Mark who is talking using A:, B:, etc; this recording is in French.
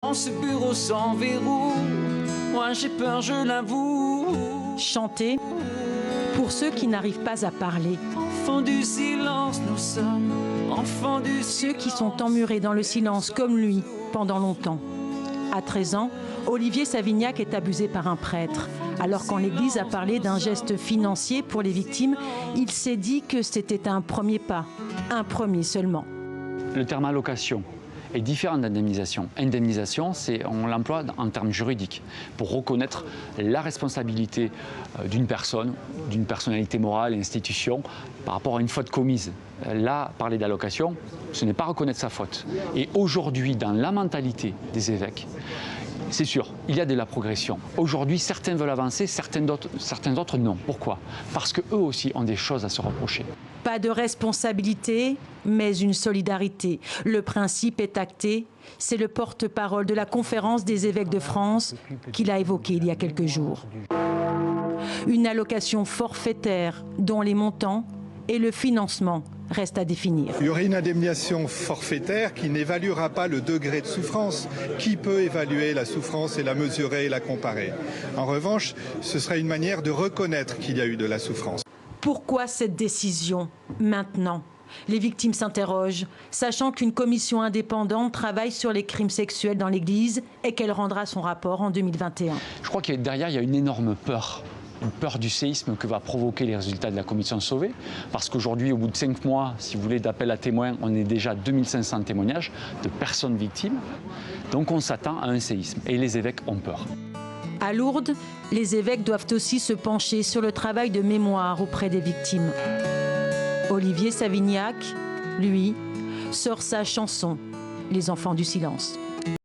A: Dans ce bureau sans verrou, moi j'ai peur, je l'avoue.
B: Chanter pour ceux qui n'arrivent pas à parler.
A: Enfants du silence, nous sommes enfants du silence.
B: Ceux qui sont emmurés dans le silence comme lui pendant longtemps. À 13 ans, Olivier Savignac est abusé par un prêtre. Alors quand l'Église a parlé d'un geste financier pour les victimes, il s'est dit que c'était un premier pas, un premier seulement.
C: Le terme allocation est différent d'indemnisation. Indemnisation, on l'emploie en termes juridiques pour reconnaître la responsabilité d'une personne, d'une personnalité morale, institution, par rapport à une faute commise. Là, parler d'allocation, ce n'est pas reconnaître sa faute. Et aujourd'hui, dans la mentalité des évêques, c'est sûr, il y a de la progression. Aujourd'hui, certains veulent avancer, certains d'autres non. Pourquoi? Parce qu'eux aussi ont des choses à se reprocher.
B: Pas de responsabilité, mais une solidarité. Le principe est acté. C'est le porte-parole de la Conférence des évêques de France qui l'a évoqué il y a quelques jours. Une allocation forfaitaire dont les montants et le financement restent à définir.
D: Il y aurait une indemnisation forfaitaire qui n'évaluera pas le degré de souffrance. Qui peut évaluer la souffrance et la mesurer et la comparer? En revanche, ce serait une manière de reconnaître qu'il y a eu de la souffrance.
B: Pourquoi cette décision maintenant? Les victimes s'interrogent, sachant qu'une commission indépendante travaille sur les crimes sexuels dans l'Église et qu'elle rendra son rapport en 2021.
C: Je crois que derrière, il y a une énorme peur. Une peur du séisme que va provoquer les résultats de la commission Sauvé. Parce qu'aujourd'hui, au bout de 5 mois, si vous voulez, d'appel à témoins, on est déjà à 2500 témoignages de personnes victimes. Donc on s'attend à un séisme et les évêques ont peur.
B: À Lourdes, les évêques doivent aussi se pencher sur le travail de mémoire auprès des victimes. Olivier Savignac, lui, sort sa chanson « Les enfants du silence ».